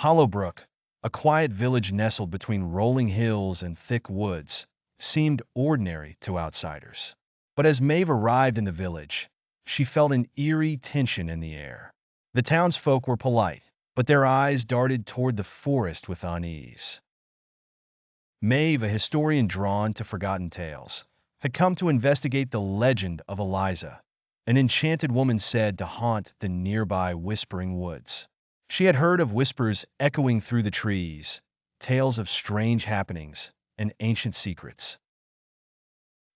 Hollowbrook, a quiet village nestled between rolling hills and thick woods, seemed ordinary to outsiders. But as Maeve arrived in the village, she felt an eerie tension in the air. The townsfolk were polite, but their eyes darted toward the forest with unease. Maeve, a historian drawn to forgotten tales, had come to investigate the legend of Eliza, an enchanted woman said to haunt the nearby Whispering Woods. She had heard of whispers echoing through the trees, tales of strange happenings, and ancient secrets.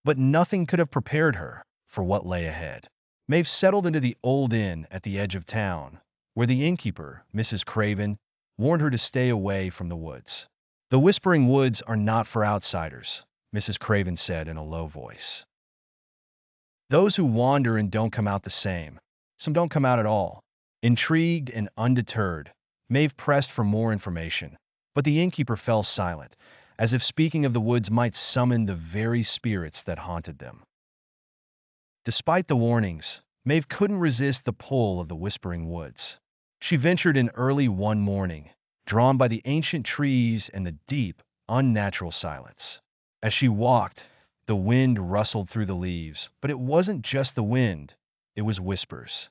But nothing could have prepared her for what lay ahead. Maeve settled into the old inn at the edge of town, where the innkeeper, Mrs. Craven, warned her to stay away from the woods. The Whispering Woods are not for outsiders, Mrs. Craven said in a low voice. Those who wander and don't come out the same. Some don't come out at all. Intrigued and undeterred, Maeve pressed for more information, but the innkeeper fell silent, as if speaking of the woods might summon the very spirits that haunted them. Despite the warnings, Maeve couldn't resist the pull of the Whispering Woods. She ventured in early one morning, drawn by the ancient trees and the deep, unnatural silence. As she walked, the wind rustled through the leaves, but it wasn't just the wind, it was whispers.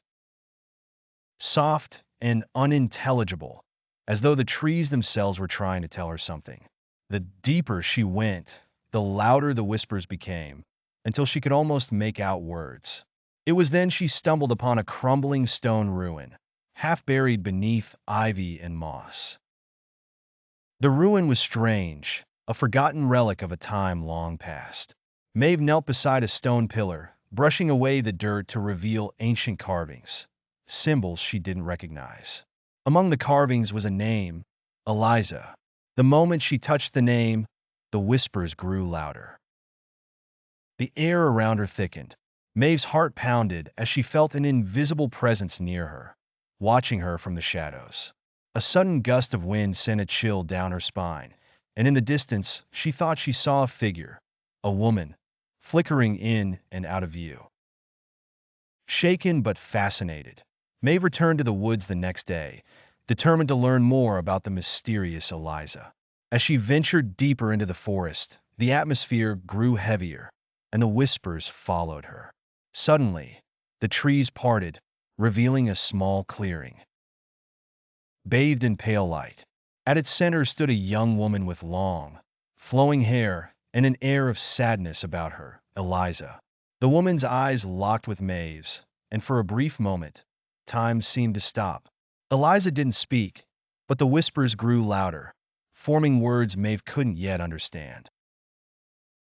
Soft and unintelligible, as though the trees themselves were trying to tell her something. The deeper she went, the louder the whispers became, until she could almost make out words. It was then she stumbled upon a crumbling stone ruin, half buried beneath ivy and moss. The ruin was strange, a forgotten relic of a time long past. Maeve knelt beside a stone pillar, brushing away the dirt to reveal ancient carvings, symbols she didn't recognize. Among the carvings was a name, Eliza. The moment she touched the name, the whispers grew louder. The air around her thickened. Maeve's heart pounded as she felt an invisible presence near her, watching her from the shadows. A sudden gust of wind sent a chill down her spine, and in the distance she thought she saw a figure, a woman, flickering in and out of view. Shaken but fascinated, Maeve returned to the woods the next day, determined to learn more about the mysterious Eliza. As she ventured deeper into the forest, the atmosphere grew heavier, and the whispers followed her. Suddenly, the trees parted, revealing a small clearing. Bathed in pale light, at its center stood a young woman with long, flowing hair and an air of sadness about her, Eliza. The woman's eyes locked with Maeve's, and for a brief moment, time seemed to stop. Eliza didn't speak, but the whispers grew louder, forming words Maeve couldn't yet understand.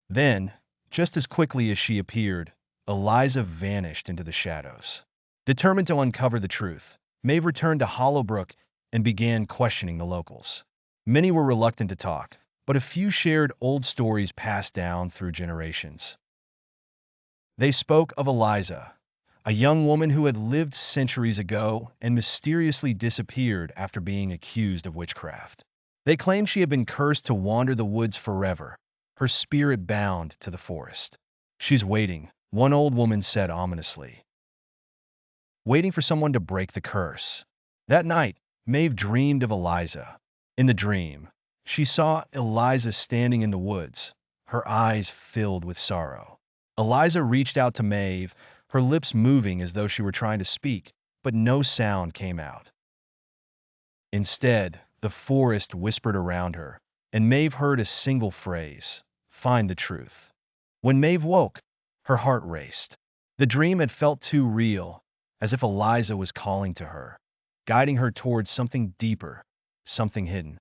Then, just as quickly as she appeared, Eliza vanished into the shadows. Determined to uncover the truth, Maeve returned to Hollowbrook and began questioning the locals. Many were reluctant to talk, but a few shared old stories passed down through generations. They spoke of Eliza, a young woman who had lived centuries ago and mysteriously disappeared after being accused of witchcraft. They claimed she had been cursed to wander the woods forever, her spirit bound to the forest. She's waiting, one old woman said ominously. Waiting for someone to break the curse. That night, Maeve dreamed of Eliza. In the dream, she saw Eliza standing in the woods, her eyes filled with sorrow. Eliza reached out to Maeve, her lips moving as though she were trying to speak, but no sound came out. Instead, the forest whispered around her, and Maeve heard a single phrase, "Find the truth." When Maeve woke, her heart raced. The dream had felt too real, as if Eliza was calling to her, guiding her towards something deeper, something hidden.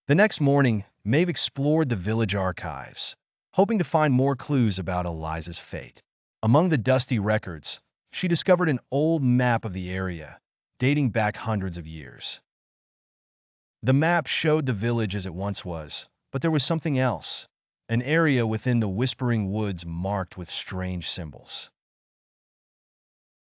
The next morning, Maeve explored the village archives, hoping to find more clues about Eliza's fate. Among the dusty records, she discovered an old map of the area, dating back hundreds of years. The map showed the village as it once was, but there was something else, an area within the Whispering Woods marked with strange symbols.